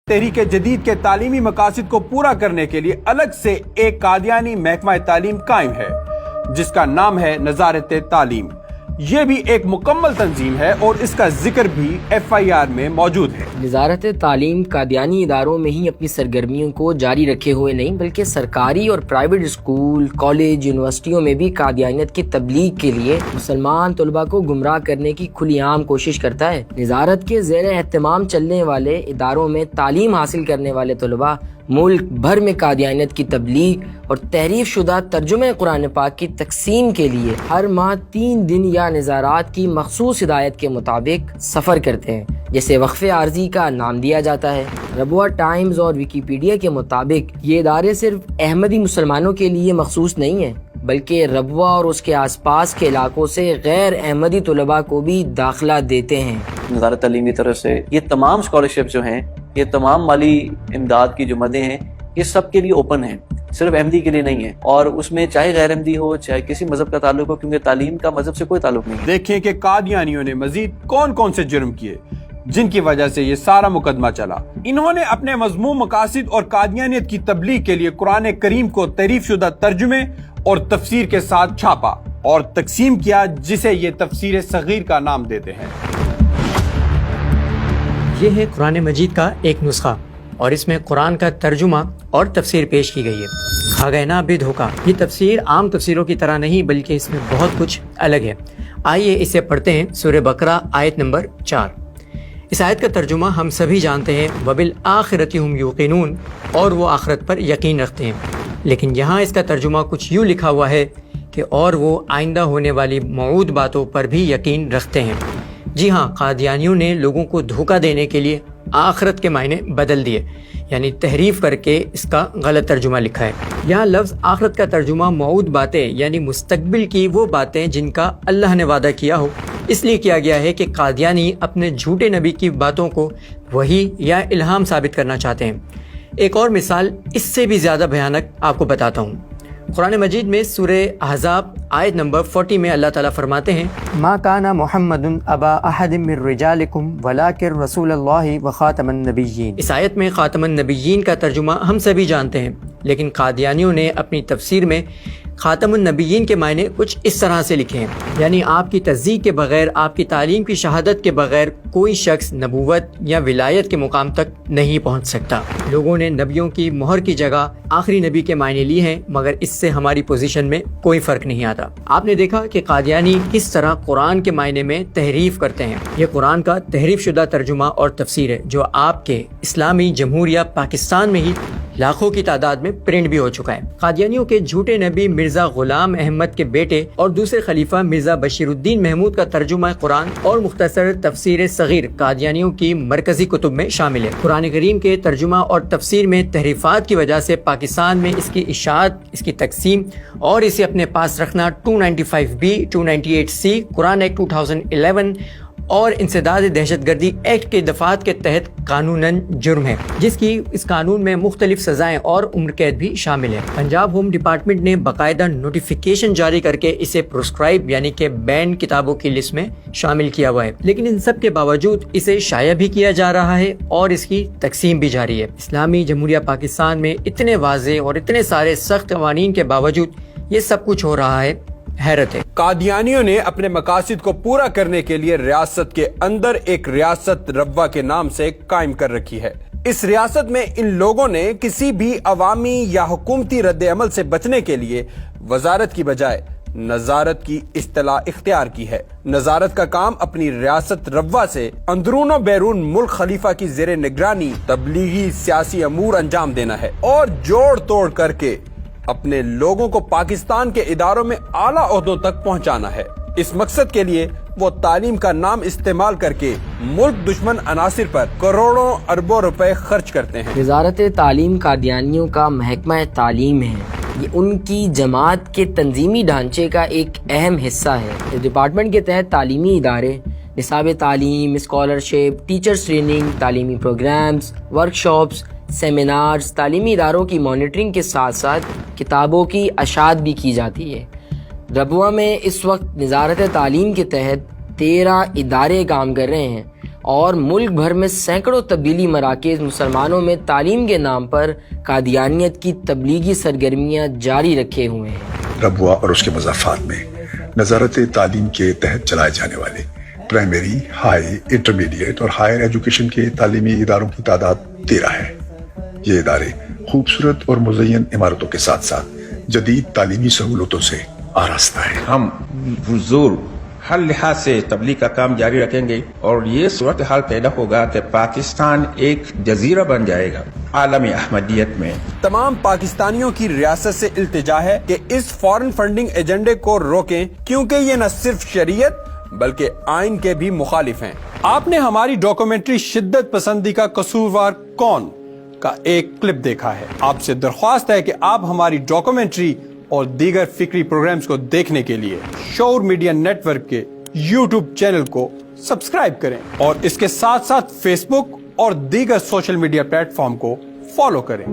تحریک جدید کے تعلیمی مقاصد کو پورا کرنے کے لیے الگ سے ایک قادیانی محکمہ تعلیم قائم ہے جس کا نام ہے نظارت تعلیم۔ یہ بھی ایک مکمل تنظیم ہے اور اس کا ذکر بھی FIR میں موجود ہے۔ وزارت تعلیم قادیانی اداروں میں ہی اپنی سرگرمیوں کو جاری رکھے ہوئے نہیں بلکہ سرکاری اور پرائیویٹ اسکول، کالج، یونیورسٹیوں میں بھی قادیانیت کی تبلیغ کے لیے مسلمان طلباء کو گمراہ کرنے کی کھلی عام کوشش کرتا ہے۔ وزارت کے زیر اہتمام چلنے والے اداروں میں تعلیم حاصل کرنے والے طلباء ملک بھر میں قادیانیت کی تبلیغ اور تحریف شدہ ترجمہ قرآن پاک کی تقسیم کے لیے ہر ماہ 3 دن یا نظارات کی مخصوص ہدایت کے مطابق سفر کرتے ہیں، جسے وقفے عارضی کا نام دیا جاتا ہے۔ ربوہ ٹائمز اور ویکیپیڈیا کے مطابق یہ ادارے صرف احمدی مسلمانوں کے لیے مخصوص نہیں ہیں بلکہ ربوہ اور اس کے آس پاس کے علاقوں سے غیر احمدی طلباء کو بھی داخلہ دیتے ہیں۔ وزارت تعلیم کی طرف سے یہ تمام اسکالرشپ جو ہیں، یہ تمام مالی امداد کی جو مدیں ہیں، یہ سب کے لیے اوپن ہیں، صرف احمدی کے لیے نہیں ہے، اور اس میں چاہے غیر احمدی ہو چاہے کسی مذہب کا تعلق ہو، کیونکہ تعلیم کا مذہب سے کوئی تعلق نہیں ہے۔ دیکھیں کہ قادیانیوں نے مزید کون کون سے جرم کیے جن کی وجہ سے یہ سارا مقدمہ چلا۔ انہوں نے اپنے مذموم مقاصد اور قادیانیت کی تبلیغ کے لیے قرآن کریم کو تحریف شدہ ترجمے اور تفسیر کے ساتھ چھاپا اور تقسیم کیا، جسے یہ تفسیر صغیر کا نام دیتے ہیں۔ یہ ہے قرآن مجید کا ایک نسخہ اور اس میں قرآن کا ترجمہ اور تفسیر پیش کی گئی ہے۔ کھا گئے نا بے دھوکا، یہ تفسیر عام تفسیروں کی طرح نہیں بلکہ اس میں بہت کچھ الگ ہے۔ آئیے اسے پڑھتے ہیں۔ سورہ بقرہ آیت نمبر 4۔ اس آیت کا ترجمہ ہم سبھی جانتے ہیں، وَبِالْآخِرَةِ هُمْ يُوقِنُونَ، اور وہ آخرت پر یقین رکھتے ہیں، لیکن یہاں اس کا ترجمہ کچھ یوں لکھا ہوا ہے کہ اور وہ آئندہ ہونے والی موعود باتوں پر بھی یقین رکھتے ہیں۔ جی ہاں، قادیانیوں نے لوگوں کو دھوکہ دینے کے لیے آخرت کے معنی بدل دیے، یعنی تحریف کر کے اس کا غلط ترجمہ لکھا ہے۔ یہاں لفظ آخرت کا ترجمہ موعود باتیں یعنی مستقبل کی وہ باتیں جن کا اللہ نے وعدہ کیا ہو اس لیے کیا گیا ہے کہ قادیانی اپنے جھوٹے نبی کی باتوں کو وحی یا الہام ثابت کرنا چاہتے ہیں۔ ایک اور مثال اس سے بھی زیادہ بھیانک آپ کو بتاتا ہوں۔ قرآن مجید میں سورہ احزاب آیت نمبر 40 میں اللہ تعالیٰ فرماتے ہیں، ما کان محمد ابا احد من رجالکم ولکن رسول اللہ وخاتم النبیین۔ اس آیت میں خاتم النبیین کا ترجمہ ہم سبھی جانتے ہیں، لیکن قادیانیوں نے اپنی تفسیر میں خاتم النبیین کے معنی کچھ اس طرح سے لکھے ہیں، یعنی آپ کی تصدیق کے بغیر، آپ کی تعلیم کی شہادت کے بغیر کوئی شخص نبوت یا ولایت کے مقام تک نہیں پہنچ سکتا۔ لوگوں نے نبیوں کی مہر کی جگہ آخری نبی کے معنی لیے ہیں، مگر اس سے ہماری پوزیشن میں کوئی فرق نہیں آتا۔ آپ نے دیکھا کہ قادیانی کس طرح قرآن کے معنی میں تحریف کرتے ہیں۔ یہ قرآن کا تحریف شدہ ترجمہ اور تفسیر ہے جو آپ کے اسلامی جمہوریہ پاکستان میں ہی لاکھوں کی تعداد میں پرنٹ بھی ہو چکا ہے۔ قادیانیوں کے جھوٹے نبی مرزا غلام احمد کے بیٹے اور دوسرے خلیفہ مرزا بشیر الدین محمود کا ترجمہ قرآن اور مختصر تفسیر صغیر قادیانیوں کی مرکزی کتب میں شامل ہے۔ قرآن کریم کے ترجمہ اور تفسیر میں تحریفات کی وجہ سے پاکستان میں اس کی اشاعت، اس کی تقسیم اور اسے اپنے پاس رکھنا 295B 298C قرآن ایکٹ 2011 اور انسداد دہشت گردی ایکٹ کے دفعات کے تحت قانوناً جرم ہے، جس کی اس قانون میں مختلف سزائیں اور عمر قید بھی شامل ہے۔ پنجاب ہوم ڈپارٹمنٹ نے باقاعدہ نوٹیفیکیشن جاری کر کے اسے پروسکرائب یعنی کہ بین کتابوں کی لسٹ میں شامل کیا ہوا ہے، لیکن ان سب کے باوجود اسے شائع بھی کیا جا رہا ہے اور اس کی تقسیم بھی جاری ہے۔ اسلامی جمہوریہ پاکستان میں اتنے واضح اور اتنے سارے سخت قوانین کے باوجود یہ سب کچھ ہو رہا ہے، حیرت ہے۔ قادیانیوں نے اپنے مقاصد کو پورا کرنے کے لیے ریاست کے اندر ایک ریاست ربوہ کے نام سے قائم کر رکھی ہے۔ اس ریاست میں ان لوگوں نے کسی بھی عوامی یا حکومتی رد عمل سے بچنے کے لیے وزارت کی بجائے نظارت کی اصطلاح اختیار کی ہے۔ نظارت کا کام اپنی ریاست ربوہ سے اندرون و بیرون ملک خلیفہ کی زیر نگرانی تبلیغی سیاسی امور انجام دینا ہے اور جوڑ توڑ کر کے اپنے لوگوں کو پاکستان کے اداروں میں اعلیٰ عہدوں تک پہنچانا ہے۔ اس مقصد کے لیے وہ تعلیم کا نام استعمال کر کے ملک دشمن عناصر پر کروڑوں اربوں روپے خرچ کرتے ہیں۔ وزارت تعلیم قادیانیوں کا محکمہ تعلیم ہے۔ یہ ان کی جماعت کے تنظیمی ڈھانچے کا ایک اہم حصہ ہے۔ اس ڈپارٹمنٹ کے تحت تعلیمی ادارے، نصاب تعلیم، اسکالرشپ، ٹیچرز ٹریننگ، تعلیمی پروگرامز، ورکشاپس، سیمینارز، تعلیمی اداروں کی مانیٹرنگ کے ساتھ ساتھ کتابوں کی اشاعت بھی کی جاتی ہے۔ ربوہ میں اس وقت وزارت تعلیم کے تحت 13 ادارے کام کر رہے ہیں اور ملک بھر میں سینکڑوں تبدیلی مراکز مسلمانوں میں تعلیم کے نام پر قادیانیت کی تبلیغی سرگرمیاں جاری رکھے ہوئے ہیں۔ ربوہ اور اس کے مضافات میں نظارت تعلیم کے تحت چلائے جانے والے پرائمری، ہائی، انٹرمیڈیٹ اور ہائر ایجوکیشن کے تعلیمی اداروں کی تعداد 13 ہے۔ یہ ادارے خوبصورت اور مزین عمارتوں کے ساتھ ساتھ جدید تعلیمی سہولتوں سے آراستہ ہیں۔ ہم حضور ہر لحاظ سے تبلیغ کا کام جاری رکھیں گے اور یہ صورتحال پیدا ہوگا کہ پاکستان ایک جزیرہ بن جائے گا عالمی احمدیت میں۔ تمام پاکستانیوں کی ریاست سے التجا ہے کہ اس فارن فنڈنگ ایجنڈے کو روکیں، کیونکہ یہ نہ صرف شریعت بلکہ آئین کے بھی مخالف ہیں۔ آپ نے ہماری ڈاکومنٹری شدت پسندی کا قصوروار کون کا ایک کلپ دیکھا ہے۔ آپ سے درخواست ہے کہ آپ ہماری ڈاکومنٹری اور دیگر فکری پروگرامز کو دیکھنے کے لیے شعور میڈیا نیٹ ورک کے یوٹیوب چینل کو سبسکرائب کریں اور اس کے ساتھ ساتھ فیس بک اور دیگر سوشل میڈیا پلیٹ فارم کو فالو کریں۔